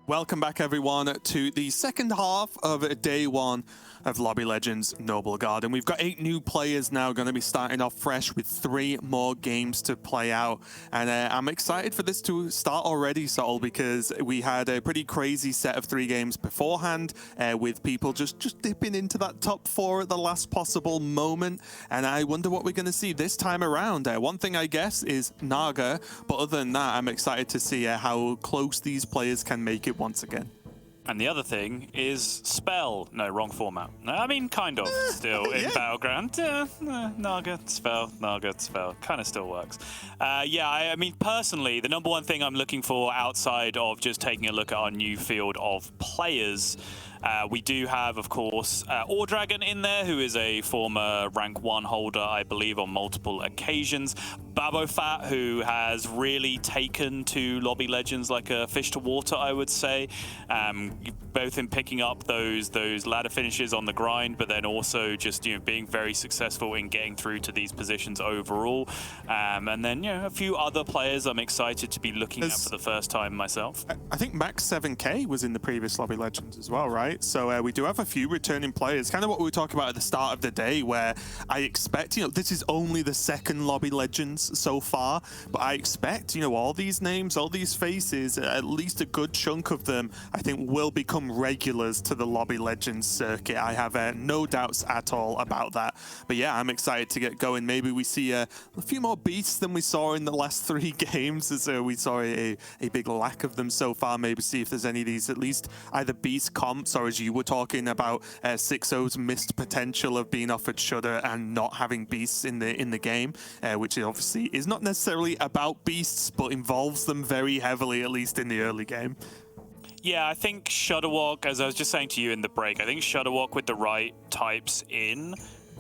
Welcome back, everyone, to the second half of day one of Lobby Legends Noblegarden. We've got 8 new players now going to be starting off fresh with 3 more games to play out. And I'm excited for this to start already, Sol, because we had a pretty crazy set of 3 games beforehand with people just dipping into that top 4 at the last possible moment. And I wonder what we're going to see this time around. One thing, I guess, is Naga. But other than that, I'm excited to see how close these players can make it once again. And the other thing is spell. No, wrong format. I mean, kind of still in Battleground. Naga, spell, kind of still works. Yeah, I mean, personally, the number one thing I'm looking for outside of just taking a look at our new field of players, we do have, of course, Dragon in there, who is a former rank 1 holder, I believe, on multiple occasions. Babofat, who has really taken to Lobby Legends like a fish to water, I would say. Both in picking up those ladder finishes on the grind, but then also just being very successful in getting through to these positions overall. And then a few other players I'm excited to be looking at for the first time myself. I think Max 7K was in the previous Lobby Legends as well, right? So we do have a few returning players, kind of what we were talking about at the start of the day, where I expect, this is only the second Lobby Legends so far, but I expect, all these names, all these faces, at least a good chunk of them, I think will become regulars to the Lobby Legends circuit. I have no doubts at all about that. But yeah, I'm excited to get going. Maybe we see a few more beasts than we saw in the last 3 games, as we saw a big lack of them so far. Maybe see if there's any of these, at least either beast comps, or as you were talking about, 6-0's missed potential of being offered Shudder and not having beasts in the game, which obviously is not necessarily about beasts, but involves them very heavily, at least in the early game. Yeah, I think Shudderwalk, as I was just saying to you in the break, I think Shudderwalk with the right types in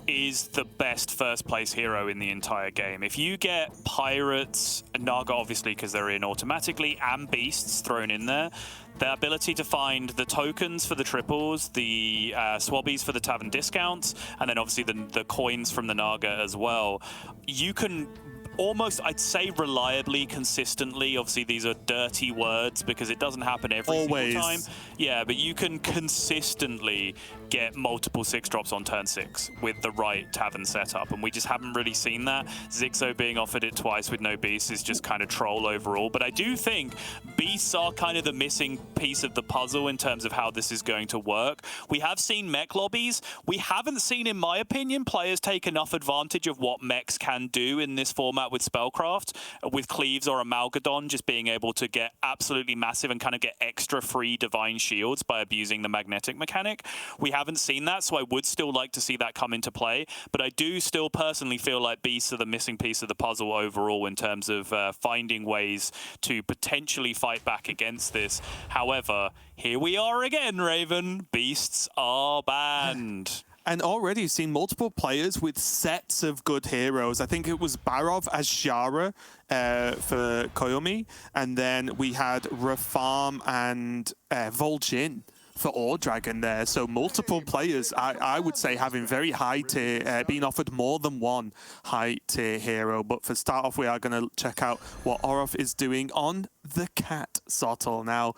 is the best first place hero in the entire game. If you get Pirates, Naga obviously because they're in automatically, and Beasts thrown in there, the ability to find the tokens for the triples, the swabbies for the tavern discounts, and then obviously the coins from the Naga as well, you can almost, I'd say, reliably, consistently. Obviously, these are dirty words because it doesn't happen every single time. Yeah, but you can consistently get multiple 6-drops on turn 6 with the right tavern setup, and we just haven't really seen that. Zixo being offered it twice with no beasts is just kind of troll overall, but I do think beasts are kind of the missing piece of the puzzle in terms of how this is going to work. We have seen mech lobbies. We haven't seen, in my opinion, players take enough advantage of what mechs can do in this format with Spellcraft, with Cleaves or Amalgadon just being able to get absolutely massive and kind of get extra free divine shields by abusing the magnetic mechanic. We haven't seen that, so I would still like to see that come into play, but I do still personally feel like beasts are the missing piece of the puzzle overall in terms of finding ways to potentially fight back against this. However, here we are again, Raven. Beasts are banned. And already seen multiple players with sets of good heroes. I think it was Barov as Shara for Koyomi, and then we had Rafam and Vol'jin for Dragon there. So multiple players, I would say, having very high tier, being offered more than one high tier hero. But for start off, we are going to check out what Orof is doing on the cat Sottle. Now,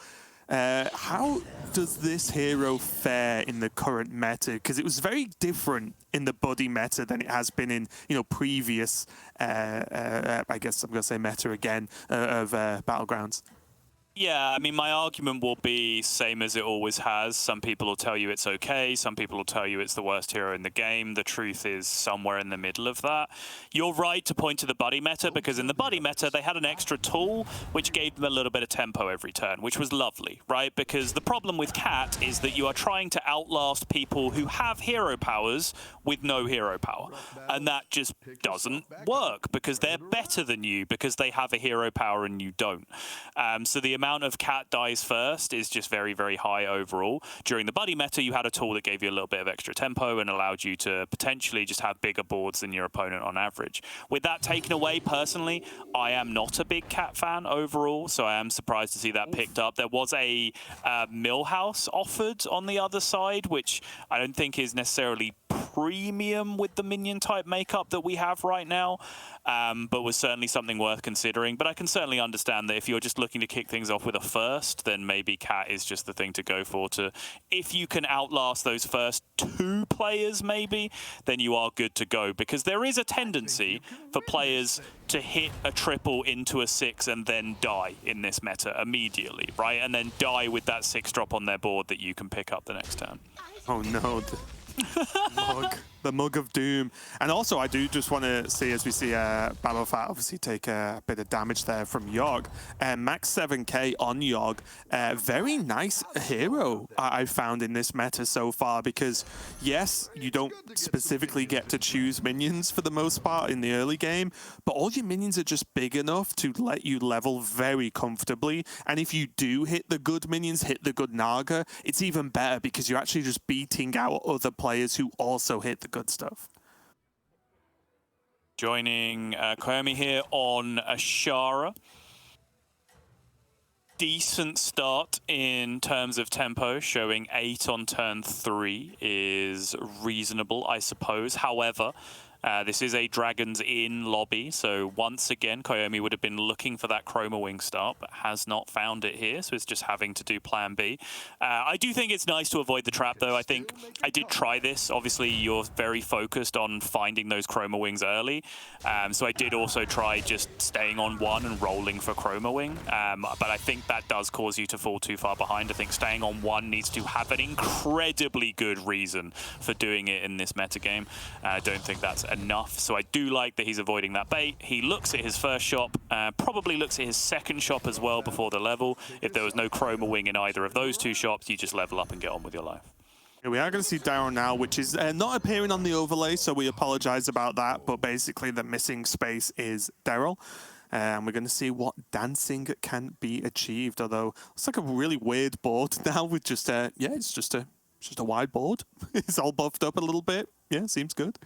how does this hero fare in the current meta? Because it was very different in the buddy meta than it has been in, previous, I guess I'm going to say meta again, of Battlegrounds. Yeah, I mean, my argument will be same as it always has. Some people will tell you it's okay. Some people will tell you it's the worst hero in the game. The truth is somewhere in the middle of that. You're right to point to the buddy meta, because in the buddy meta, they had an extra tool which gave them a little bit of tempo every turn, which was lovely, right? Because the problem with Cat is that you are trying to outlast people who have hero powers with no hero power. And that just doesn't work because they're better than you because they have a hero power and you don't. So the amount of Cat dies first is just very, very high overall. During the buddy meta, you had a tool that gave you a little bit of extra tempo and allowed you to potentially just have bigger boards than your opponent on average. With that taken away, personally, I am not a big Cat fan overall, so I am surprised to see that picked up. There was a Millhouse offered on the other side, which I don't think is necessarily premium with the minion type makeup that we have right now, but was certainly something worth considering. But I can certainly understand that if you're just looking to kick things off off with a first, then maybe Cat is just the thing to go for. If you can outlast those first 2 players, maybe, then you are good to go. Because there is a tendency for players to hit a triple into a 6 and then die in this meta immediately, right? And then die with that 6 drop on their board that you can pick up the next turn. Oh no. The mug of doom. And also I do just want to see, as we see Battlefat obviously take a bit of damage there from Yogg. Max 7k on Yogg. Very nice hero I've found in this meta so far, because yes, you don't specifically get to choose minions for the most part in the early game, but all your minions are just big enough to let you level very comfortably. And if you do hit the good minions, hit the good Naga, it's even better because you're actually just beating out other players who also hit the good stuff. Joining Koyomi here on Ashara. Decent start in terms of tempo, showing 8 on turn 3 is reasonable, I suppose. However, this is a Dragon's Inn lobby, so once again, Koyomi would have been looking for that Chroma Wing start, but has not found it here, so it's just having to do plan B. I do think it's nice to avoid the trap, though. I think I did try this. Obviously, you're very focused on finding those Chroma Wings early, so I did also try just staying on 1 and rolling for Chroma Wing, but I think that does cause you to fall too far behind. I think staying on 1 needs to have an incredibly good reason for doing it in this metagame. I don't think that's enough, so I do like that he's avoiding that bait. He looks at his first shop, probably looks at his second shop as well before the level. If there was no Chroma Wing in either of those 2 shops, you just level up and get on with your life. We are going to see Daryl now, which is not appearing on the overlay, so we apologize about that, but basically the missing space is Daryl. And we're going to see what dancing can be achieved, although it's like a really weird board now with just yeah, it's just a wide board. It's all buffed up a little bit. Yeah, seems good.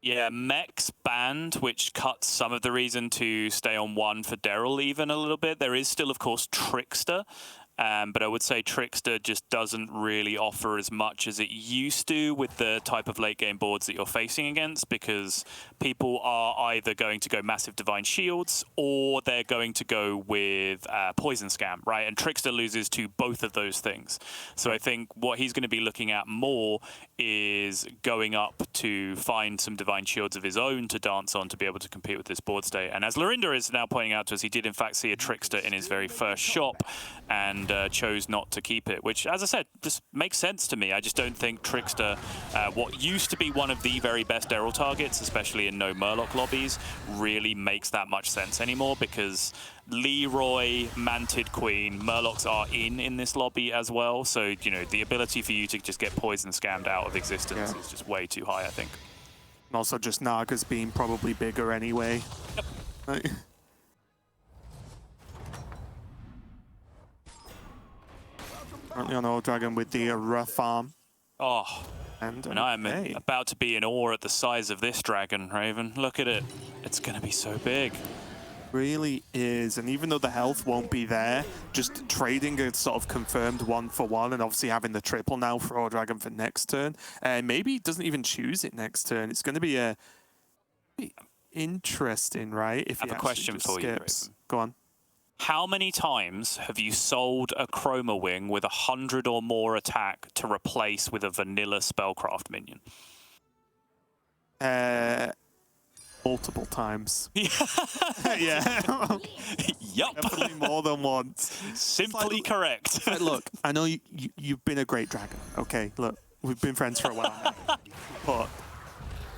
Yeah, Mech's banned, which cuts some of the reason to stay on 1 for Daryl even a little bit. There is still, of course, Trickster. But I would say Trickster just doesn't really offer as much as it used to with the type of late game boards that you're facing against, because people are either going to go massive Divine Shields or they're going to go with Poison Scam, right? And Trickster loses to both of those things. So I think what he's going to be looking at more is going up to find some Divine Shields of his own to dance on to be able to compete with this board state. And as Lorinda is now pointing out to us, he did in fact see a Trickster in his very first shop and chose not to keep it, which, as I said, just makes sense to me. I just don't think Trickster, what used to be one of the very best Daryl targets, especially in no Murloc lobbies, really makes that much sense anymore, because Leroy, Manted Queen, Murlocs are in this lobby as well, so, you know, the ability for you to just get poison scammed out of existence is just way too high, I think. And also just Naga's being probably bigger anyway. Yep. Right. Currently on Old Dragon with the rough arm. Oh, and I'm about to be in awe at the size of this dragon, Raven. Look at it. It's going to be so big. Really is. And even though the health won't be there, just trading a sort of confirmed 1-for-1 and obviously having the triple now for Old Dragon for next turn. Maybe he doesn't even choose it next turn. It's going to be interesting, right? If I have a question for you, Raven. Go on. How many times have you sold a Chroma Wing with 100 or more attack to replace with a vanilla Spellcraft minion? Multiple times. Yeah. Yup. Definitely more than once. Simply correct. Look, I know you've been a great dragon. Okay, look, we've been friends for a while now. But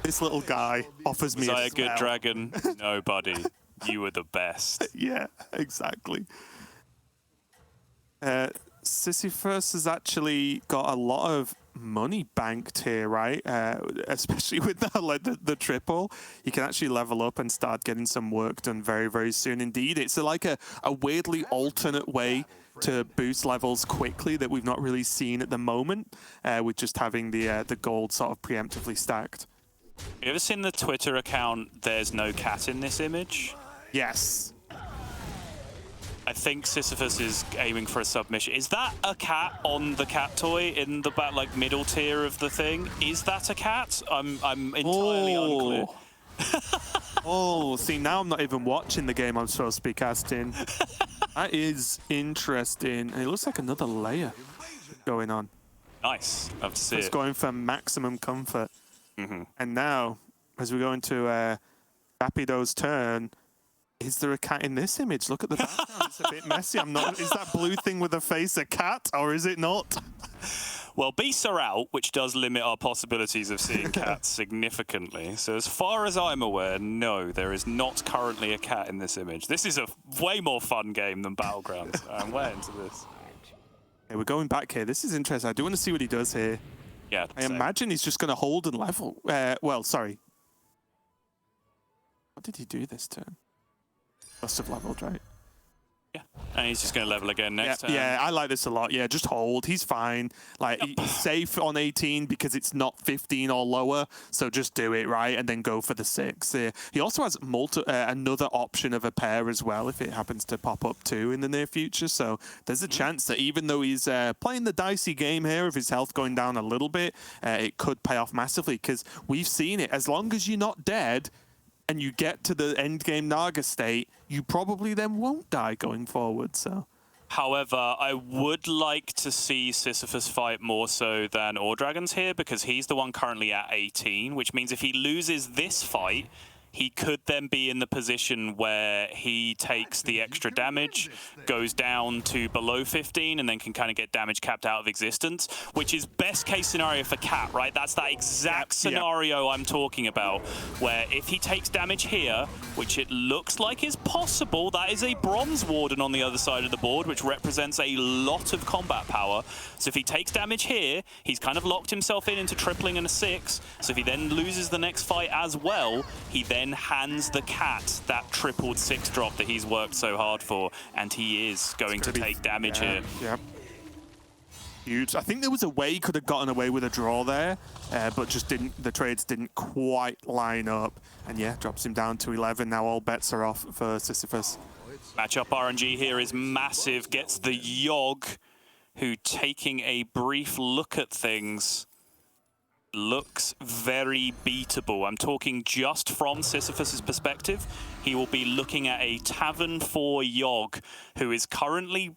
this little guy offers me a good dragon? Nobody. You were the best. Yeah, exactly. Sisyphus has actually got a lot of money banked here, right? Especially with the triple. He can actually level up and start getting some work done very, very soon indeed. It's like a weirdly alternate way to boost levels quickly that we've not really seen at the moment, with just having the gold sort of preemptively stacked. You ever seen the Twitter account, There's No Cat in This Image? Yes. I think Sisyphus is aiming for a submission. Is that a cat on the cat toy in the middle tier of the thing? Is that a cat? I'm entirely unclear. Oh, see, now I'm not even watching the game I'm supposed to be casting. That is interesting. And it looks like another layer going on. Nice. Love to see It's it. going for maximum comfort. Mm-hmm. And now, as we go into Rapido's turn, is there a cat in this image? Look at the background. It's a bit messy. I'm not. Is that blue thing with a face a cat, or is it not? Well, beasts are out, which does limit our possibilities of seeing cats significantly. So as far as I'm aware, no, there is not currently a cat in this image. This is a way more fun game than Battlegrounds. I'm way into this. Yeah, we're going back here. This is interesting. I do want to see what he does here. Yeah, I imagine he's just going to hold and level. Well, sorry. What did he do this turn? Must have leveled, right? Yeah, and he's just going to level again next turn. Yeah, I like this a lot. Yeah, just hold. He's fine. Like, he's safe on 18 because it's not 15 or lower. So just do it, right? And then go for the 6. He also has another option of a pair as well if it happens to pop up too in the near future. So there's a chance that even though he's playing the dicey game here of his health going down a little bit, it could pay off massively because we've seen it. As long as you're not dead, and you get to the end game Naga state, you probably then won't die going forward. So, however, I would like to see Sisyphus fight more so than Dragons here because he's the one currently at 18, which means if he loses this fight, he could then be in the position where he takes the extra damage, goes down to below 15, and then can kind of get damage capped out of existence, which is best case scenario for Cat, right? That's that exact scenario I'm talking about, where if he takes damage here, which it looks like is possible, that is a Bronze Warden on the other side of the board, which represents a lot of combat power. So if he takes damage here, he's kind of locked himself into tripling and a 6. So if he then loses the next fight as well, he then hands the Cat that tripled 6 drop that he's worked so hard for, and he is going to take damage here. Yep. Huge. I think there was a way he could have gotten away with a draw there, but just didn't. The trades didn't quite line up, and yeah, drops him down to 11. Now all bets are off for Sisyphus. Matchup RNG here is massive. Gets the Yogg, who, taking a brief look at things, looks very beatable. I'm talking just from Sisyphus's perspective. He will be looking at a Tavern 4 Yogg, who is currently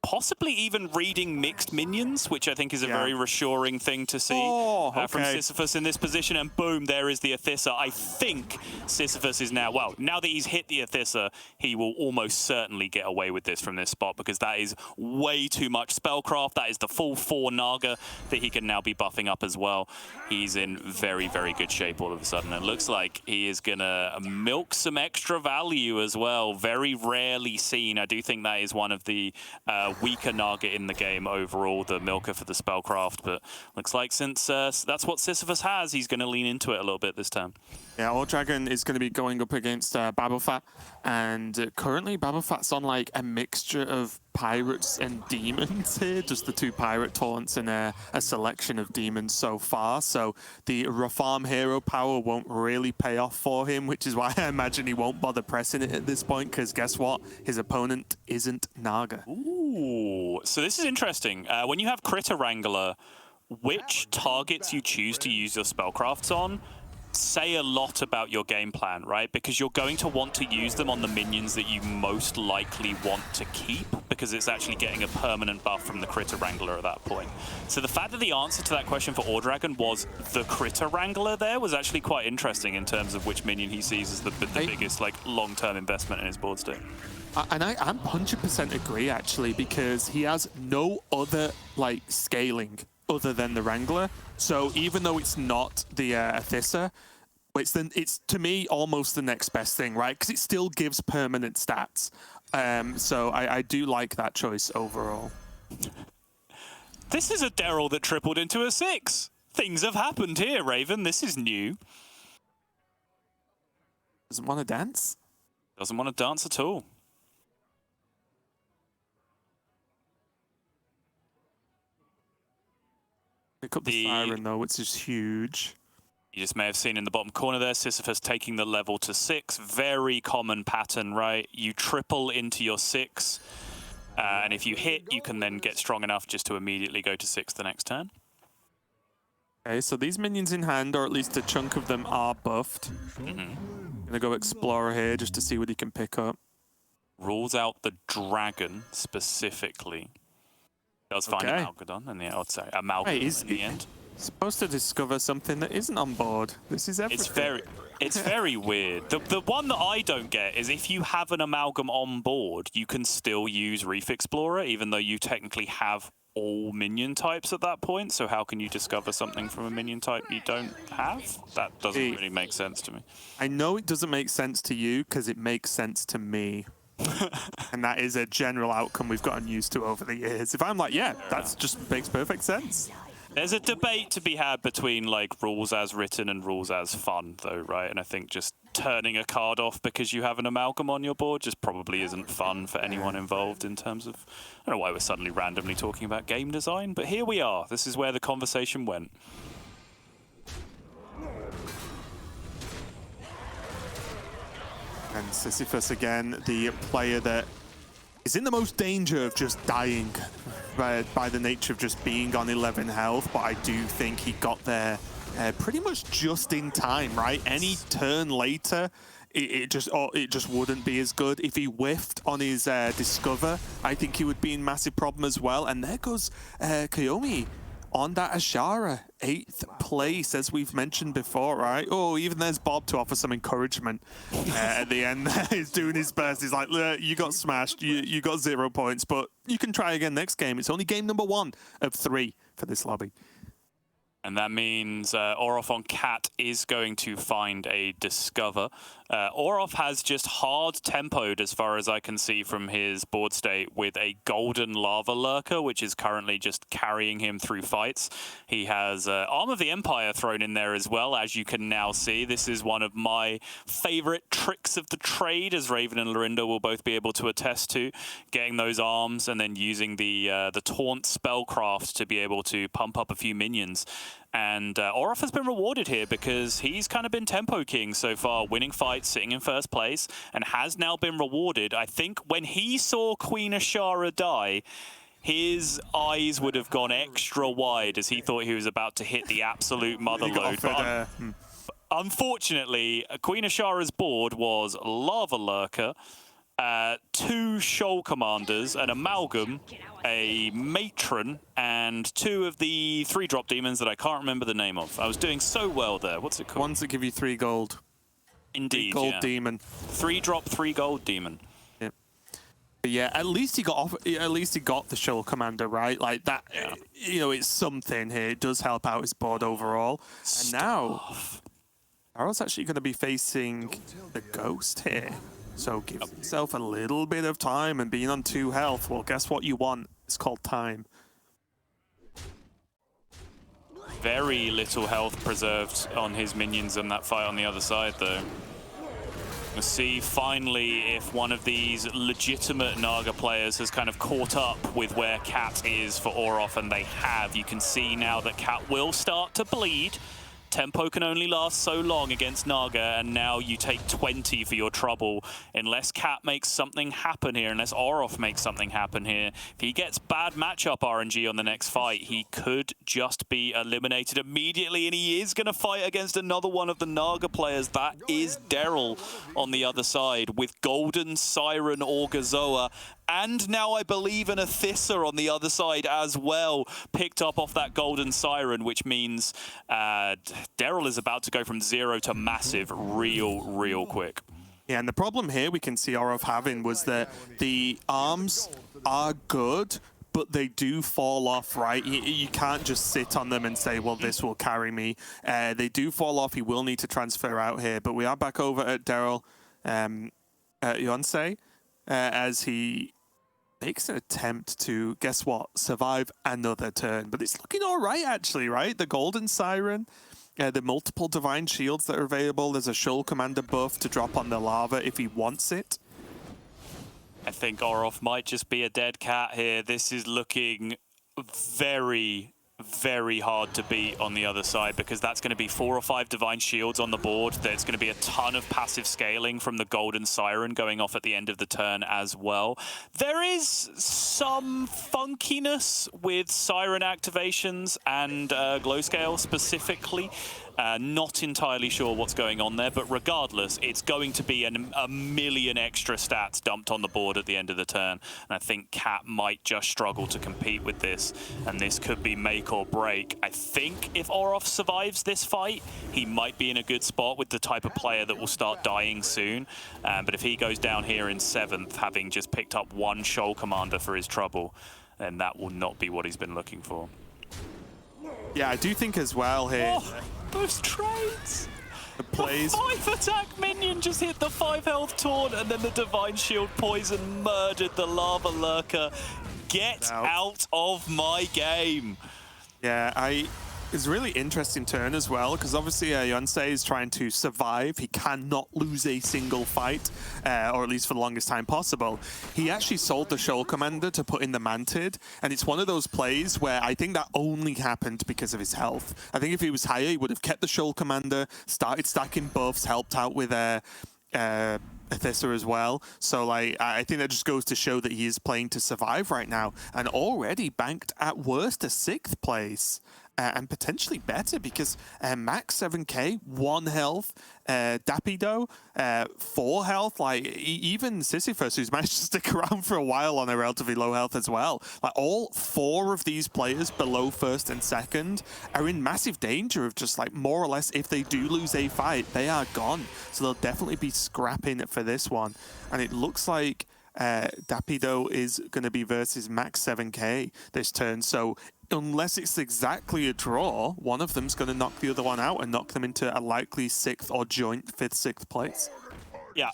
possibly even reading mixed minions, which I think is a very reassuring thing to see from Sisyphus in this position. And boom, there is the Athissa. I think Sisyphus is now, well, now that he's hit the Athissa, he will almost certainly get away with this from this spot because that is way too much spellcraft. That is the full 4 Naga that he can now be buffing up as well. He's in very, very good shape all of a sudden. It looks like he is going to milk some extra value as well. Very rarely seen. I do think that is one of the weaker Naga in the game overall, the milker for the spellcraft, but looks like since that's what Sisyphus has, he's going to lean into it a little bit this time. Yeah, All Dragon is going to be going up against Babafat, and currently Babafat's on like a mixture of pirates and demons here, just the 2 pirate taunts and a selection of demons so far. So the Rafarm hero power won't really pay off for him, which is why I imagine he won't bother pressing it at this point, because guess what? His opponent isn't Naga. Ooh, so this is interesting. When you have Critter Wrangler, which targets you choose to use your spellcrafts on say a lot about your game plan, right? Because you're going to want to use them on the minions that you most likely want to keep, because it's actually getting a permanent buff from the Critter Wrangler at that point. So the fact that the answer to that question for Dragon was the Critter Wrangler there was actually quite interesting in terms of which minion he sees as the biggest like long-term investment in his board state. And I'm 100% agree, actually, because he has no other like scaling other than the Wrangler. So even though it's not the Athissa, it's to me almost the next best thing, right? Because it still gives permanent stats. So I do like that choice overall. This is a Daryl that tripled into a 6. Things have happened here, Raven. This is new. Doesn't want to dance? Doesn't want to dance at all. Pick up the Siren, though, which is huge. You just may have seen in the bottom corner there, Sisyphus taking the level to 6. Very common pattern, right? You triple into your 6, and if you hit, you can then get strong enough just to immediately go to 6 the next turn. Okay, so these minions in hand, or at least a chunk of them, are buffed. Gonna go Explorer here just to see what he can pick up. rules out the dragon specifically. Does find Okay. Amalgadon in the end. Oh, sorry, Amalgadon in the end. Supposed to discover something that isn't on board. This is everything. It's very weird. The one that I don't get is if you have an Amalgam on board, you can still use Reef Explorer, even though you technically have all minion types at that point. So how can you discover something from a minion type you don't have? That doesn't really make sense to me. I know it doesn't make sense to you because it makes sense to me. And that is a general outcome we've gotten used to over the years. If I'm like, yeah, that just makes perfect sense. There's a debate to be had between like rules as written and rules as fun, though, right? And I think just turning a card off because you have an amalgam on your board just probably isn't fun for anyone involved in terms of... I don't know why we're suddenly randomly talking about game design, but here we are. This is where the conversation went. And Sisyphus again, the player that is in the most danger of just dying by the nature of just being on 11 health, but I do think he got there pretty much just in time, right? Any turn later, it just wouldn't be as good. If he whiffed on his Discover, I think he would be in massive problem as well. And there goes Kiyomi on that Ashara, 8th place, as we've mentioned before, right? Oh, even there's Bob to offer some encouragement at the end. He's doing his best. He's like, you got smashed. You got 0 points, but you can try again next game. It's only game number 1 of 3 for this lobby. And that means Orof on Cat is going to find a Discover. Orof has just hard tempoed, as far as I can see from his board state, with a golden lava lurker, which is currently just carrying him through fights. He has Arm of the Empire thrown in there as well, as you can now see. This is one of my favorite tricks of the trade, as Raven and Lorinda will both be able to attest to, getting those arms and then using the taunt spellcraft to be able to pump up a few minions. And Orof has been rewarded here because he's kind of been tempo king so far, winning fights, sitting in first place, and has now been rewarded. I think when he saw Queen Ashara die, his eyes would have gone extra wide as he thought he was about to hit the absolute mother load. But unfortunately, Queen Ashara's board was Lava Lurker, 2 Shoal Commanders, an Amalgam, a Matron, and 2 of the 3-drop demons that I can't remember the name of. I was doing so well there. What's it called? Ones that give you 3 gold. Indeed, 3 gold yeah. demon. 3-drop, 3 gold demon. Yeah. But yeah, at least he got off. At least he got the Shoal Commander, right? Like that. Yeah. You know, it's something here. It does help out his board overall. And now, Daryl's actually going to be facing the Ghost here. So give himself a little bit of time, and being on 2 health, well, guess what you want? It's called time. Very little health preserved on his minions in that fight on the other side, though. We'll see finally if one of these legitimate Naga players has kind of caught up with where Cat is for Orof, and they have. You can see now that Cat will start to bleed. Tempo can only last so long against Naga, and now you take 20 for your trouble. Unless Cat makes something happen here, unless Orof makes something happen here, if he gets bad matchup RNG on the next fight, he could just be eliminated immediately, and he is going to fight against another one of the Naga players. That is Daryl on the other side, with Golden Siren Orgazoa, and now I believe an Athissa on the other side as well, picked up off that Golden Siren, which means Daryl is about to go from 0 to massive real quick. Yeah, and the problem here we can see Orof having was that the arms are good, but they do fall off, right? You can't just sit on them and say, well, this will carry me. They do fall off. He will need to transfer out here. But we are back over at Daryl Yonsei as he makes an attempt to, guess what, survive another turn. But it's looking all right, actually, right? The Golden Siren, the multiple Divine Shields that are available. There's a Shoal Commander buff to drop on the lava if he wants it. I think Orof might just be a dead cat here. This is looking very hard to beat on the other side, because that's going to be 4 or 5 Divine Shields on the board. There's going to be a ton of passive scaling from the Golden Siren going off at the end of the turn as well. There is some funkiness with Siren activations and Glow Scale specifically. Not entirely sure what's going on there, but regardless, it's going to be a million extra stats dumped on the board at the end of the turn. And I think Cat might just struggle to compete with this, and this could be make or break. I think if Orof survives this fight, he might be in a good spot with the type of player that will start dying soon. But if he goes down here in 7th, having just picked up 1 Shoal Commander for his trouble, then that will not be what he's been looking for. Yeah, I do think as well here. Oh, those trades! The plays. The 5-attack minion just hit the 5 health taunt, and then the Divine Shield Poison murdered the Lava Lurker. Get out of my game. Yeah, it's a really interesting turn as well, because obviously Yonsei is trying to survive. He cannot lose a single fight, or at least for the longest time possible. He actually sold the Shoal Commander to put in the Mantid, and it's one of those plays where I think that only happened because of his health. I think if he was higher, he would have kept the Shoal Commander, started stacking buffs, helped out with Athissa as well. So like, I think that just goes to show that he is playing to survive right now, and already banked at worst a 6th place. And potentially better, because Max 7k, 1 health, Dapido, 4 health, like even Sisyphus, who's managed to stick around for a while on a relatively low health as well. Like all 4 of these players below 1st and 2nd are in massive danger of just like more or less, if they do lose a fight, they are gone. So they'll definitely be scrapping for this one. And it looks like Dapido is going to be versus Max 7k this turn. So unless it's exactly a draw, one of them's going to knock the other one out and knock them into a likely 6th or joint 5th, 6th place. Yeah.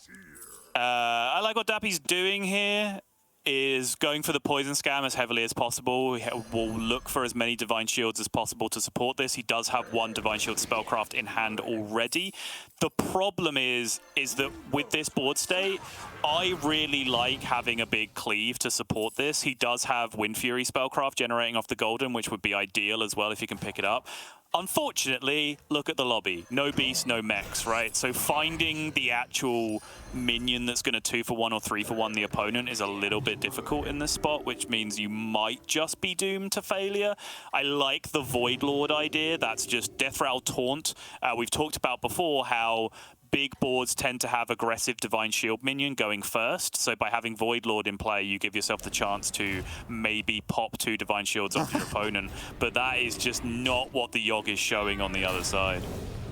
I like what Dappy's doing here, is going for the poison scam as heavily as possible. He will look for as many Divine Shields as possible to support this. He does have 1 Divine Shield spellcraft in hand already. The problem is that with this board state, I really like having a big cleave to support this. He does have Wind Fury spellcraft generating off the golden, which would be ideal as well if you can pick it up. Unfortunately, look at the lobby. No beast, no mechs, right? So finding the actual minion that's going to 2-for-1 or 3-for-1 the opponent is a little bit difficult in this spot, which means you might just be doomed to failure. I like the Void Lord idea. That's just Death Rattle Taunt. We've talked about before how big boards tend to have aggressive Divine Shield minion going first. So by having Void Lord in play, you give yourself the chance to maybe pop 2 Divine Shields off your opponent. But that is just not what the Yogg is showing on the other side.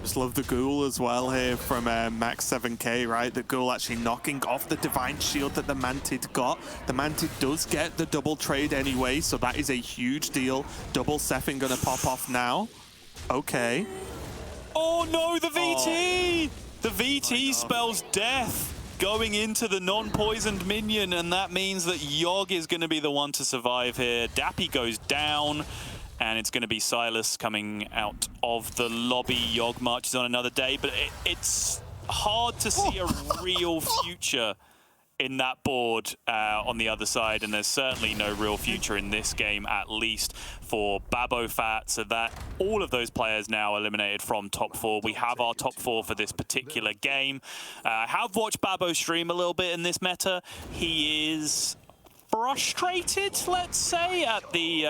Just love the Ghoul as well here from Max 7k, right? The Ghoul actually knocking off the Divine Shield that the Mantid got. The Mantid does get the double trade anyway, so that is a huge deal. Double Sephing gonna pop off now. Okay. Oh no, the VT! The VT spells death going into the non-poisoned minion, and that means that Yogg is going to be the one to survive here. Dappy goes down, and it's going to be Silas coming out of the lobby. Yogg marches on another day, but it's hard to see a real future in that board on the other side, and there's certainly no real future in this game, at least for Babofat. So that all of those players now eliminated from top 4. We have our top 4 for this particular game. I have watched Babo stream a little bit in this meta. He is frustrated, let's say, at the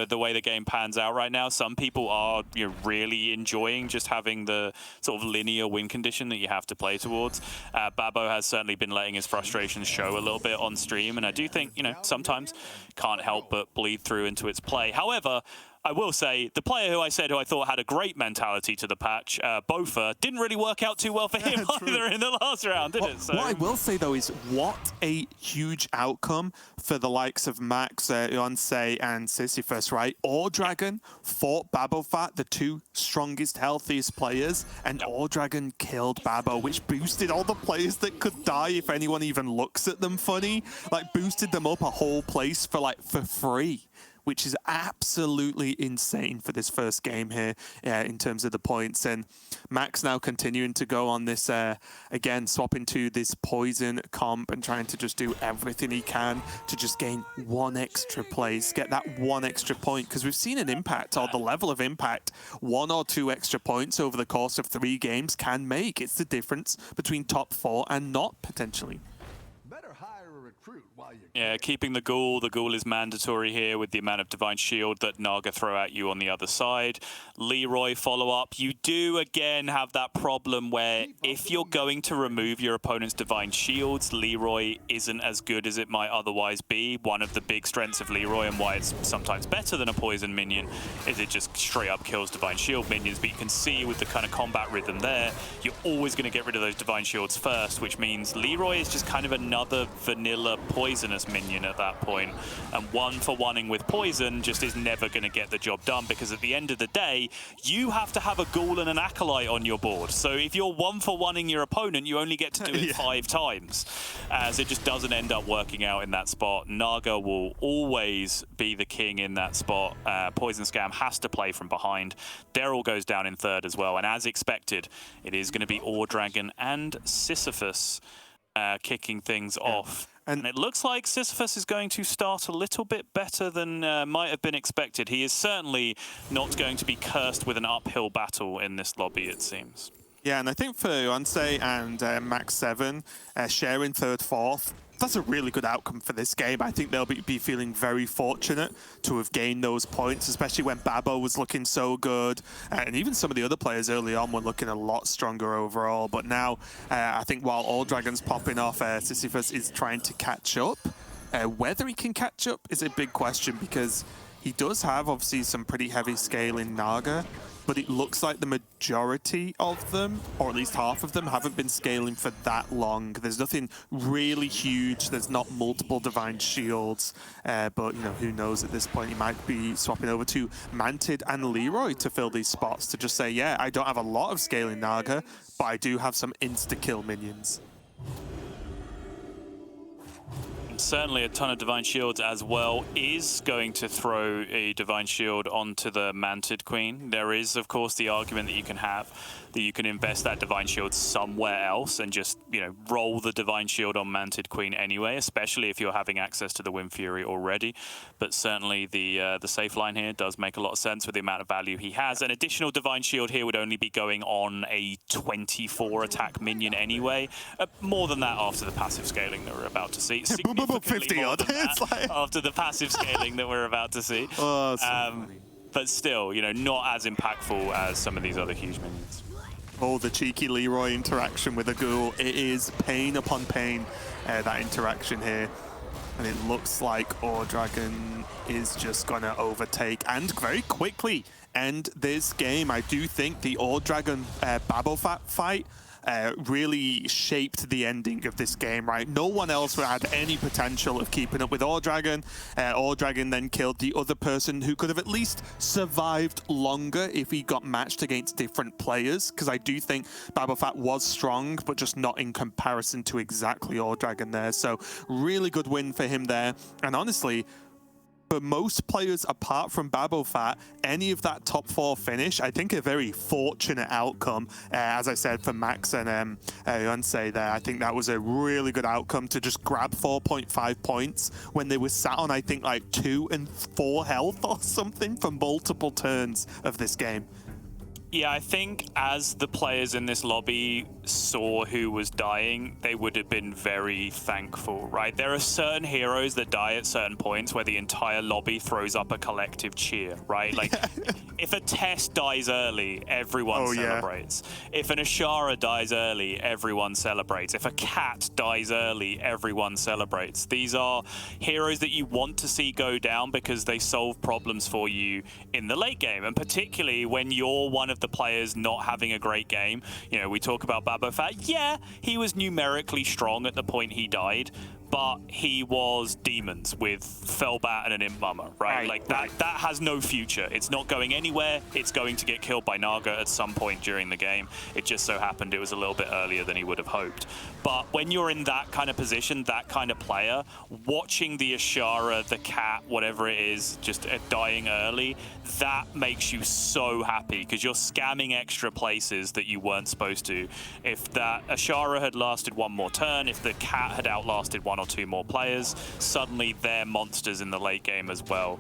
the way the game pans out right now. Some people are really enjoying just having the sort of linear win condition that you have to play towards. Babo has certainly been letting his frustrations show a little bit on stream, and I do think sometimes can't help but bleed through into its play. However, I will say, the player who I thought had a great mentality to the patch, Bofa, didn't really work out too well for him either in the last round, did it? So. What I will say, though, is what a huge outcome for the likes of Max, Yonsei, and Sisyphus, right? Or Dragon fought Babofat, the 2 strongest, healthiest players, and Or Dragon killed Babo, which boosted all the players that could die if anyone even looks at them funny. Like, boosted them up a whole place for free, which is absolutely insane for this first game here in terms of the points. And Max now continuing to go on this, again, swapping to this poison comp and trying to just do everything he can to just gain 1 extra place, get that 1 extra point, because we've seen an impact, or the level of impact 1 or 2 extra points over the course of 3 games can make. It's the difference between top 4 and not, potentially. Better hire a recruit while Yeah, keeping the ghoul. The ghoul is mandatory here with the amount of divine shield that Naga throw at you on the other side. Leroy follow-up. You do, again, have that problem where if you're going to remove your opponent's divine shields, Leroy isn't as good as it might otherwise be. One of the big strengths of Leroy and why it's sometimes better than a poison minion is it just straight up kills divine shield minions. But you can see with the kind of combat rhythm there, you're always going to get rid of those divine shields first, which means Leroy is just kind of another vanilla poisonous minion at that point, and one-for-one-ing with poison just is never going to get the job done, because at the end of the day, you have to have a ghoul and an acolyte on your board. So if you're one-for-one-ing your opponent, you only get to do it 5 times, as it just doesn't end up working out in that spot. Naga will always be the king in that spot. Poison Scam has to play from behind. Daryl goes down in third as well, and as expected, it is going to be Ore Dragon and Sisyphus kicking things off. And it looks like Sisyphus is going to start a little bit better than might have been expected. He is certainly not going to be cursed with an uphill battle in this lobby, it seems. Yeah, and I think for Yonsei and Max 7, sharing third, fourth, that's a really good outcome for this game. I think they'll be feeling very fortunate to have gained those points, especially when Babo was looking so good. And even some of the other players early on were looking a lot stronger overall. But now, I think while All Dragon's popping off, Sisyphus is trying to catch up. Whether he can catch up is a big question, because he does have, obviously, some pretty heavy scaling Naga. But it looks like the majority of them, or at least half of them, haven't been scaling for that long. There's nothing really huge. There's not multiple divine shields. But, you know, who knows at this point? He might be swapping over to Mantid and Leroy to fill these spots, to just say, yeah, I don't have a lot of scaling Naga, but I do have some insta-kill minions. Certainly a ton of divine shields as well. Is going to throw a divine shield onto the Mantid Queen. There is, of course, the argument that you can have that you can invest that divine shield somewhere else and just, you know, roll the divine shield on Mantid Queen anyway, especially if you're having access to the Wind Fury already. But certainly the safe line here does make a lot of sense with the amount of value he has. An additional divine shield here would only be going on a 24 attack minion anyway. More than that after the passive scaling that we're about to see. 50 odd. After the passive scaling that we're about to see. Oh, so funny. But still, you know, not as impactful as some of these other huge minions. Oh, the cheeky Leroy interaction with a ghoul. It is pain upon pain, that interaction here. And it looks like Ore Dragon is just going to overtake and very quickly end this game. I do think the Ore Dragon Babofat fight really shaped the ending of this game, right? No one else had any potential of keeping up with Ore Dragon. Ore Dragon then killed the other person who could have at least survived longer if he got matched against different players, because I do think Babofat was strong, but just not in comparison to exactly Ore Dragon there. So really good win for him there. And honestly, for most players, apart from Babofat, any of that top 4 finish, I think a very fortunate outcome. As I said, for Max and Yonsei there, I think that was a really good outcome to just grab 4.5 points when they were sat on, I think, like 2 and 4 health or something for multiple turns of this game. Yeah, I think as the players in this lobby saw who was dying, they would have been very thankful, right? There are certain heroes that die at certain points where the entire lobby throws up a collective cheer, right? Like, if a Test dies early, everyone celebrates. Yeah. If an Ashara dies early, everyone celebrates. If a cat dies early, everyone celebrates. These are heroes that you want to see go down because they solve problems for you in the late game, and particularly when you're one of the players not having a great game. You know, we talk about Babofat. Yeah, he was numerically strong at the point he died, but he was demons with Felbat and an Imp Mummer, right? Like that has no future. It's not going anywhere. It's going to get killed by Naga at some point during the game. It just so happened it was a little bit earlier than he would have hoped. But when you're in that kind of position, that kind of player, watching the Ashara, the cat, whatever it is, just dying early, that makes you so happy because you're scamming extra places that you weren't supposed to. If that Ashara had lasted one more turn, if the cat had outlasted one one or two more players, suddenly they're monsters in the late game as well.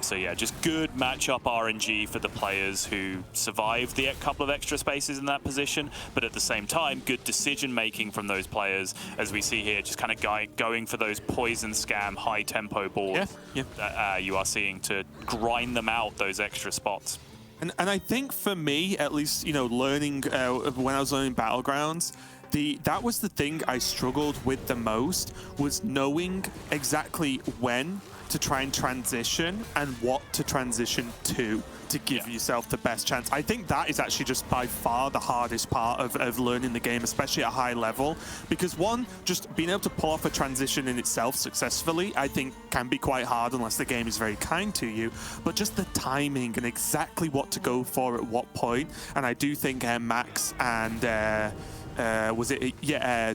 So yeah, just good matchup RNG for the players who survived the couple of extra spaces in that position, but at the same time, good decision making from those players, as we see here, just kind of going for those poison scam high tempo boards that you are seeing to grind them out those extra spots. And I think for me, at least, you know, learning when I was learning Battlegrounds, that was the thing I struggled with the most, was knowing exactly when to try and transition and what to transition to give yourself the best chance. I think that is actually just by far the hardest part of learning the game, especially at a high level, because one, just being able to pull off a transition in itself successfully, I think can be quite hard unless the game is very kind to you, but just the timing and exactly what to go for at what point. And I do think Max and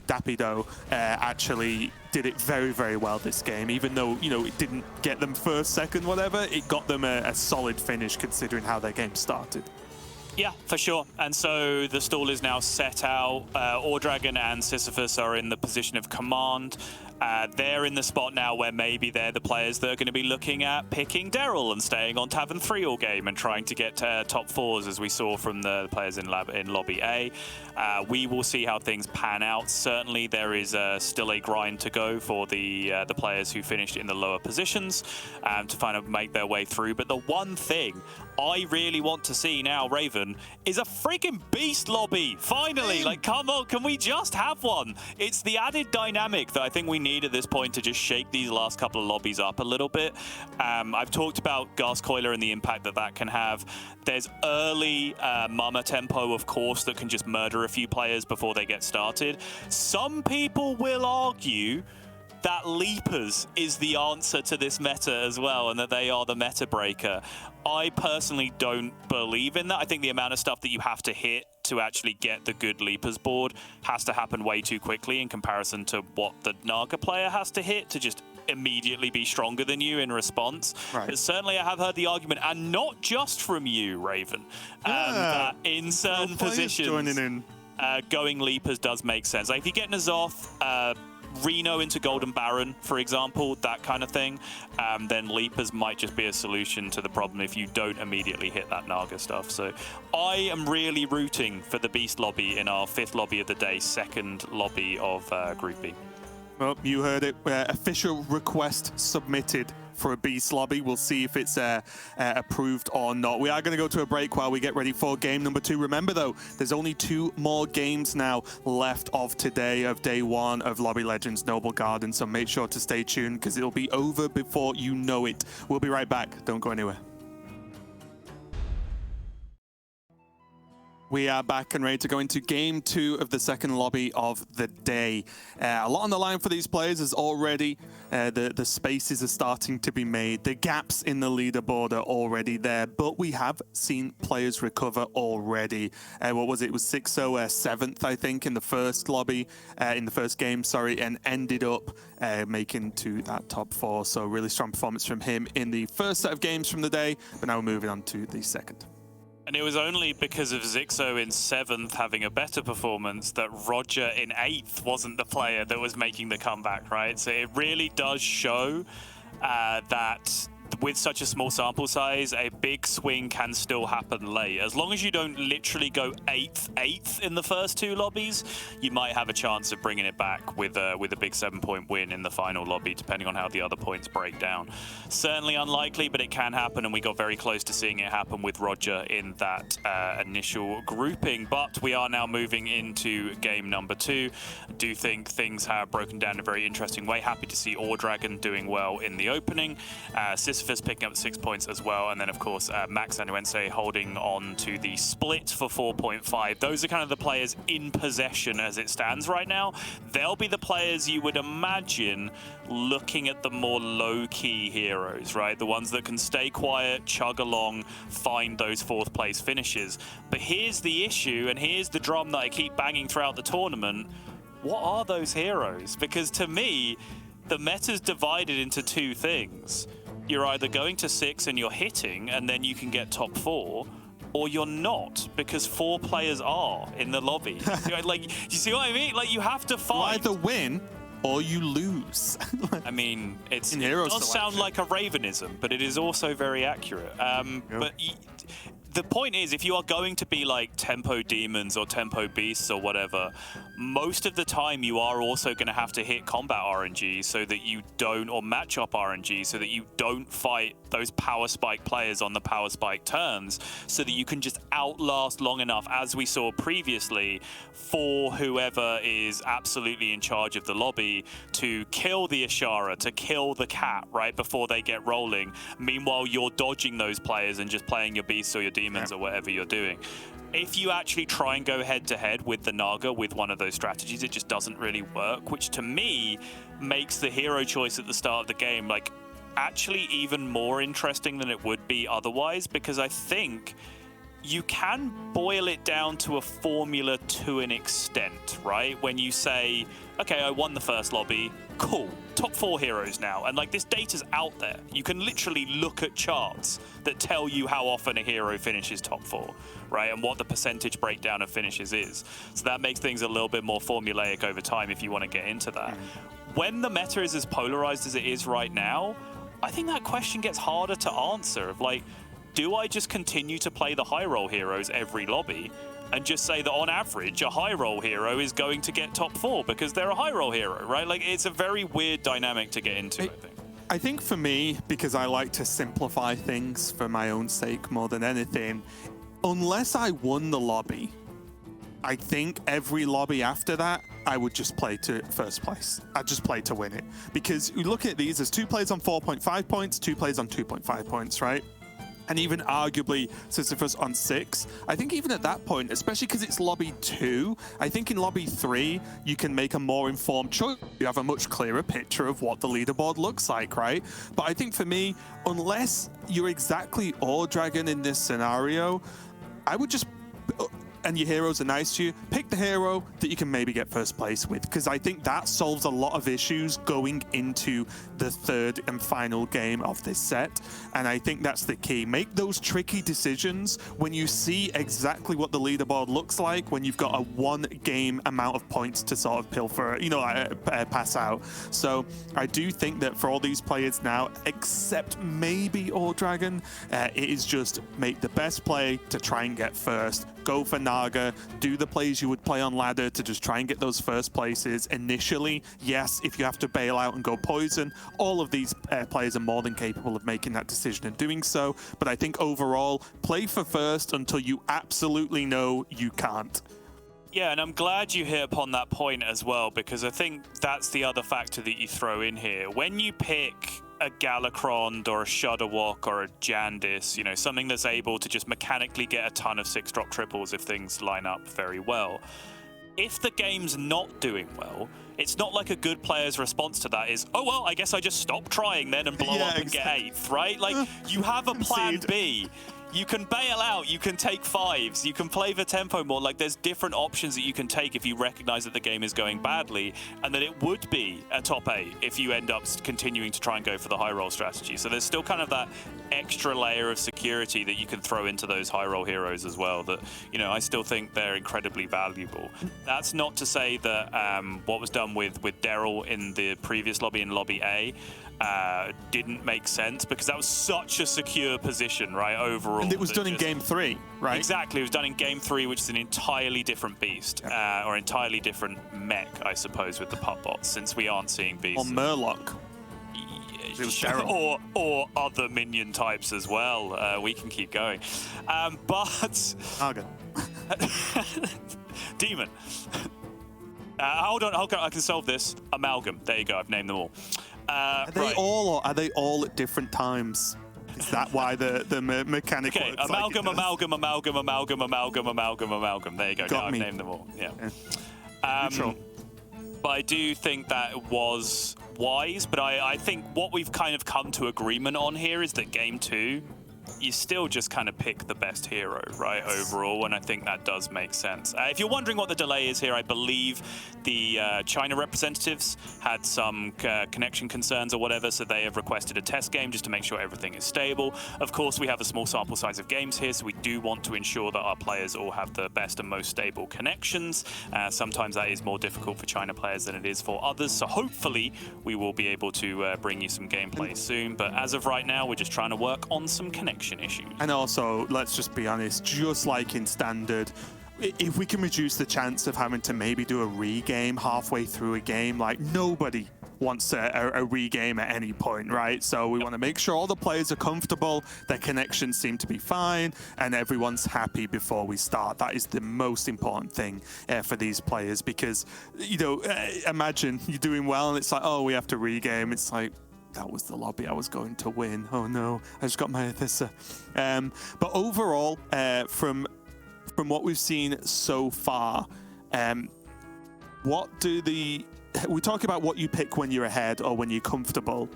Dapido actually did it very, very well this game. Even though, you know, it didn't get them first, second, whatever, it got them a solid finish considering how their game started. Yeah, for sure. And so the stall is now set out. Ordragon and Sisyphus are in the position of command. They're in the spot now where maybe they're the players that are going to be looking at picking Daryl and staying on Tavern 3 all game and trying to get top fours, as we saw from the players in Lobby A. We will see how things pan out. Certainly there is still a grind to go for the players who finished in the lower positions to kind of make their way through. But the one thing I really want to see now, Raven, is a freaking beast lobby. Finally, like, come on, can we just have one? It's the added dynamic that I think we need at this point to just shake these last couple of lobbies up a little bit. I've talked about Gascoiler and the impact that can have. There's early Mama tempo, of course, that can just murder a few players before they get started. Some people will argue that Leapers is the answer to this meta as well, and that they are the meta breaker. I personally don't believe in that. I think the amount of stuff that you have to hit to actually get the good Leapers board has to happen way too quickly in comparison to what the Naga player has to hit to just immediately be stronger than you in response. Right. But certainly I have heard the argument, and not just from you, Raven, that in certain positions, going Leapers does make sense. Like if you get N'Zoth, Reno into Golden Baron, for example, that kind of thing, then Leapers might just be a solution to the problem if you don't immediately hit that Naga stuff. So I am really rooting for the Beast lobby in our 5th lobby of the day, 2nd lobby of Group B. Well, you heard it. Official request submitted for a Beast lobby. We'll see if it's approved or not. We are going to go to a break while we get ready for game number 2. Remember, though, there's only 2 more games now left of today, of day 1 of Lobby Legends Noblegarden. So make sure to stay tuned because it'll be over before you know it. We'll be right back. Don't go anywhere. We are back and ready to go into game 2 of the 2nd lobby of the day. A lot on the line for these players as already the spaces are starting to be made. The gaps in the leaderboard are already there, but we have seen players recover already. What was it? It was 6-0, 7th, I think, in the first lobby, in the first game, sorry, and ended up making to that top 4. So really strong performance from him in the first set of games from the day, but now we're moving on to the 2nd. And it was only because of Zixo in 7th having a better performance that Roger in 8th wasn't the player that was making the comeback, right? So it really does show that with such a small sample size, a big swing can still happen late. As long as you don't literally go 8th in the first 2 lobbies, you might have a chance of bringing it back with a big 7-point win in the final lobby, depending on how the other points break down. Certainly unlikely, but it can happen, and we got very close to seeing it happen with Roger in that initial grouping. But we are now moving into game number 2. I do think things have broken down in a very interesting way. Happy to see Ordragon doing well in the opening. Sisyphus picking up 6 points as well, and then of course Max Anuense holding on to the split for 4.5. Those are kind of the players in possession as it stands right now. They'll be the players you would imagine looking at the more low-key heroes, right? The ones that can stay quiet, chug along, find those 4th place finishes. But here's the issue, and here's the drum that I keep banging throughout the tournament. What are those heroes? Because to me, the meta's divided into 2 things. You're either going to 6 and you're hitting, and then you can get top 4, or you're not, because 4 players are in the lobby. Like, do you see what I mean? Like, you have to find... You either win or you lose. I mean, it hero does sound selection. like a Ravenism, but it is also very accurate. But the point is, if you are going to be like tempo demons or tempo beasts or whatever, most of the time you are also going to have to hit combat RNG so that you don't, or match up RNG so that you don't fight those power spike players on the power spike turns, so that you can just outlast long enough, as we saw previously, for whoever is absolutely in charge of the lobby to kill the Ashara, to kill the cat, right, before they get rolling. Meanwhile, you're dodging those players and just playing your beasts or your demons or whatever you're doing. If you actually try and go head-to-head with the Naga with one of those strategies, it just doesn't really work, which to me makes the hero choice at the start of the game like actually even more interesting than it would be otherwise, because I think you can boil it down to a formula to an extent, right? When you say, okay, I won the first lobby, cool, top 4 heroes now. And like, this data's out there. You can literally look at charts that tell you how often a hero finishes top 4, right? And what the percentage breakdown of finishes is. So that makes things a little bit more formulaic over time if you want to get into that. When the meta is as polarized as it is right now, I think that question gets harder to answer of like, do I just continue to play the high roll heroes every lobby and just say that on average a high roll hero is going to get top 4 because they're a high roll hero, right? Like, it's a very weird dynamic to get into, I think. I think for me, because I like to simplify things for my own sake more than anything, unless I won the lobby, I think every lobby after that, I would just play to first place. I'd just play to win it. Because you look at these, there's 2 players on 4.5 points, 2 players on 2.5 points, right? And even arguably Sisyphus on 6. I think even at that point, especially because it's lobby 2, I think in lobby 3, you can make a more informed choice. You have a much clearer picture of what the leaderboard looks like, right? But I think for me, unless you're exactly Ore Dragon in this scenario, I would just, and your heroes are nice to you, pick the hero that you can maybe get first place with, because I think that solves a lot of issues going into the 3rd and final game of this set. And I think that's the key. Make those tricky decisions when you see exactly what the leaderboard looks like, when you've got a 1 game amount of points to sort of pilfer, pass out. So I do think that for all these players now, except maybe Ore Dragon, it is just make the best play to try and get first. Go for Naga, do the plays you would play on ladder to just try and get those first places initially. Yes, if you have to bail out and go poison, all of these players are more than capable of making that decision and doing so. But I think overall, play for first until you absolutely know you can't. Yeah, and I'm glad you hit upon that point as well, because I think that's the other factor that you throw in here. When you pick a Galakron or a Shudderwock or a Jandis, something that's able to just mechanically get a ton of 6-drop triples if things line up very well. If the game's not doing well, it's not like a good player's response to that is, oh, well, I guess I just stop trying then and blow up and get 8th, right? Like, you have a plan B. You can bail out, you can take 5s, you can play the tempo more. Like, there's different options that you can take if you recognize that the game is going badly, and that it would be a top 8 if you end up continuing to try and go for the high roll strategy. So there's still kind of that extra layer of security that you can throw into those high roll heroes as well that, I still think they're incredibly valuable. That's not to say that what was done with Daryl in the previous lobby, in lobby A, didn't make sense, because that was such a secure position, right, overall. And it was done in game 3, right? Exactly, it was done in game 3, which is an entirely different beast, or entirely different mech, I suppose, with the pup bots, since we aren't seeing beasts. Or Murloc. It was Daryl. or other minion types as well. We can keep going. But... Naga. Demon. Hold on, I can solve this. Amalgam. There you go, I've named them all. Are they all, or are they all at different times? Is that why the mechanic works? Okay, amalgam. There you go. Got me. I've named them all. Yeah. But I do think that was wise. But I think what we've kind of come to agreement on here is that game 2 you still just kind of pick the best hero, right, overall, and I think that does make sense. If you're wondering what the delay is here, I believe the China representatives had some connection concerns or whatever, so they have requested a test game just to make sure everything is stable. Of course, we have a small sample size of games here, so we do want to ensure that our players all have the best and most stable connections. Sometimes that is more difficult for China players than it is for others, so hopefully we will be able to bring you some gameplay soon, but as of right now, we're just trying to work on some connection issues. And also, let's just be honest, just like in Standard, if we can reduce the chance of having to maybe do a regame halfway through a game, like nobody wants a regame at any point, right? So we want to make sure all the players are comfortable, their connections seem to be fine, and everyone's happy before we start. That is the most important thing for these players, because, you know, imagine you're doing well and it's like, oh, we have to regame. It's like, that was the lobby I was going to win. Oh no, I just got my Athissa. But overall, from what we've seen so far, we talk about what you pick when you're ahead or when you're comfortable.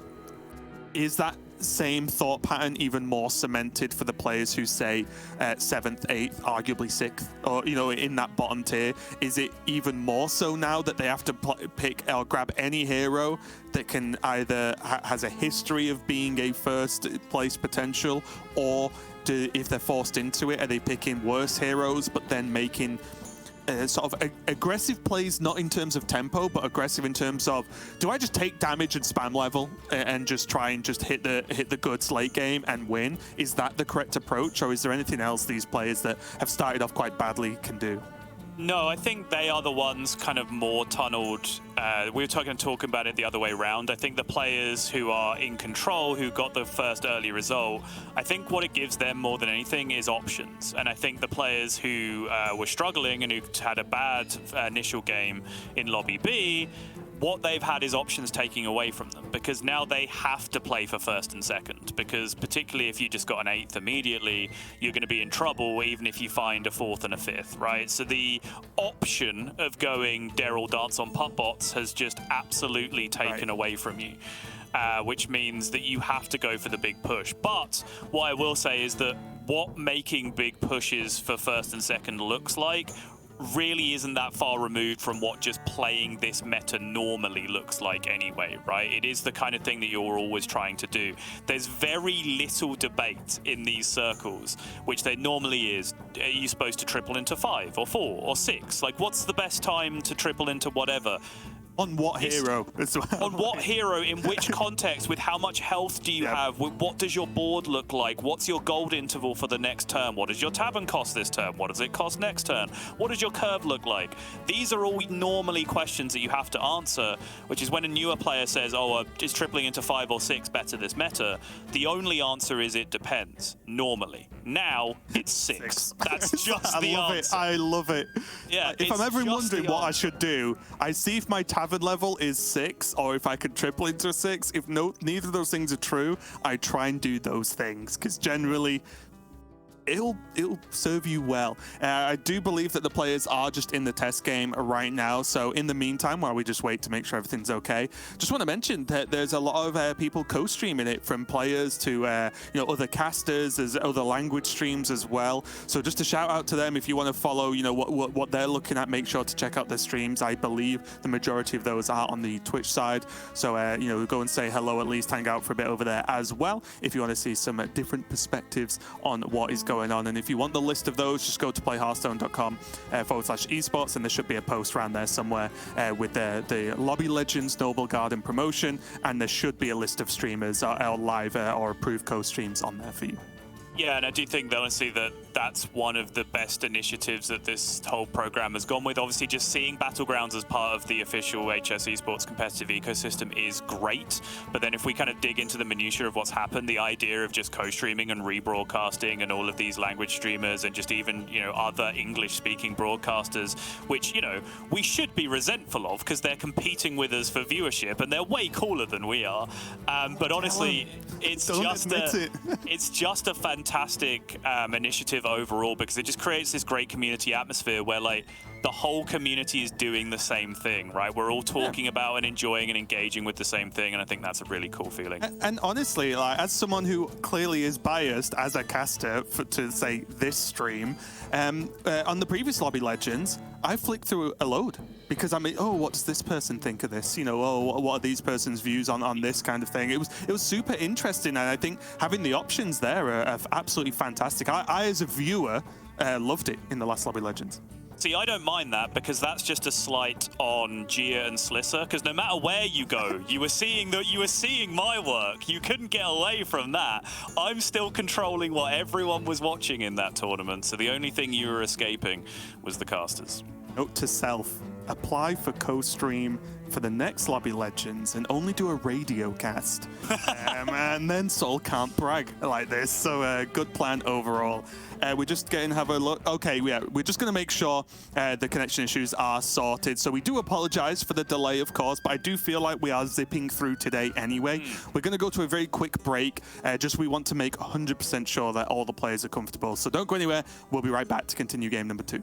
Is that same thought pattern even more cemented for the players who say 7th, 8th, arguably 6th, or, you know, in that bottom tier? Is it even more so now that they have to pick or grab any hero that can either has a history of being a first place potential, or if they're forced into it, are they picking worse heroes but then making sort of aggressive plays, not in terms of tempo, but aggressive in terms of, do I just take damage and spam level and just try and just hit the goods late game and win? Is that the correct approach, or is there anything else these players that have started off quite badly can do? No, I think they are the ones kind of more tunneled. We were talking about it the other way around. I think the players who are in control, who got the first early result, I think what it gives them more than anything is options. And I think the players who were struggling and who had a bad initial game in Lobby B, what they've had is options taking away from them, because now they have to play for first and second, because particularly if you just got an 8th immediately, you're going to be in trouble even if you find a 4th and a 5th, right? So the option of going Daryl Dance on putt bots has just absolutely taken away from you. Which means that you have to go for the big push. But what I will say is that what making big pushes for first and second looks like really isn't that far removed from what just playing this meta normally looks like anyway, right? It is the kind of thing that you're always trying to do. There's very little debate in these circles, which there normally is. Are you supposed to triple into 5 or 4 or 6? Like, what's the best time to triple into whatever? On what hero as well? On what hero, in which context, with how much health do you have? What does your board look like? What's your gold interval for the next turn? What does your tavern cost this turn? What does it cost next turn? What does your curve look like? These are all normally questions that you have to answer, which is when a newer player says, oh, is tripling into 5 or 6 better this meta? The only answer is it depends, normally. Now, it's 6. That's just the answer. I love it. Yeah, if I'm ever wondering what I should do, I see if my tavern level is 6 or if I could triple into 6. If neither of those things are true, I try and do those things, because generally it'll serve you well. I do believe that the players are just in the test game right now, so in the meantime, while we just wait to make sure everything's okay, just want to mention that there's a lot of people co-streaming it, from players to you know, other casters, there's other language streams as well. So just a shout out to them. If you want to follow, you know, what they're looking at, make sure to check out their streams. I believe the majority of those are on the Twitch side, so you know, go and say hello, at least hang out for a bit over there as well if you want to see some different perspectives on what is going on. And if you want the list of those, just go to playhearthstone.com/esports, and there should be a post around there somewhere with the Lobby Legends Noblegarden promotion, and there should be a list of streamers or live or approved co-streams on there for you. Yeah, and I do think that honestly that's one of the best initiatives that this whole program has gone with. Obviously, just seeing Battlegrounds as part of the official HS Esports competitive ecosystem is great. But then if we kind of dig into the minutiae of what's happened, the idea of just co-streaming and rebroadcasting and all of these language streamers and just even, you know, other English-speaking broadcasters, which, you know, we should be resentful of because they're competing with us for viewership and they're way cooler than we are. But honestly, it's just a fantastic fantastic initiative overall, because it just creates this great community atmosphere where like the whole community is doing the same thing, right? We're all talking about and enjoying and engaging with the same thing, and I think that's a really cool feeling. And honestly, like, as someone who clearly is biased as a caster to say this stream, on the previous Lobby Legends, I flicked through a load because I mean, oh, what does this person think of this? You know, oh, what are these person's views on this kind of thing? It was super interesting, and I think having the options there are absolutely fantastic. I as a viewer, loved it in the last Lobby Legends. See, I don't mind that because that's just a slight on Gia and Slissa. Because no matter where you go, you were seeing my work. You couldn't get away from that. I'm still controlling what everyone was watching in that tournament. So the only thing you were escaping was the casters. Note to self: apply for co-stream for the next Lobby Legends and only do a radio cast. And then Sol can't brag like this. So good plan overall. We're just going to have a look. Okay, yeah, we're just going to make sure the connection issues are sorted. So we do apologize for the delay, of course, but I do feel like we are zipping through today anyway. We're going to go to a very quick break. We want to make 100% sure that all the players are comfortable. So don't go anywhere. We'll be right back to continue game number 2.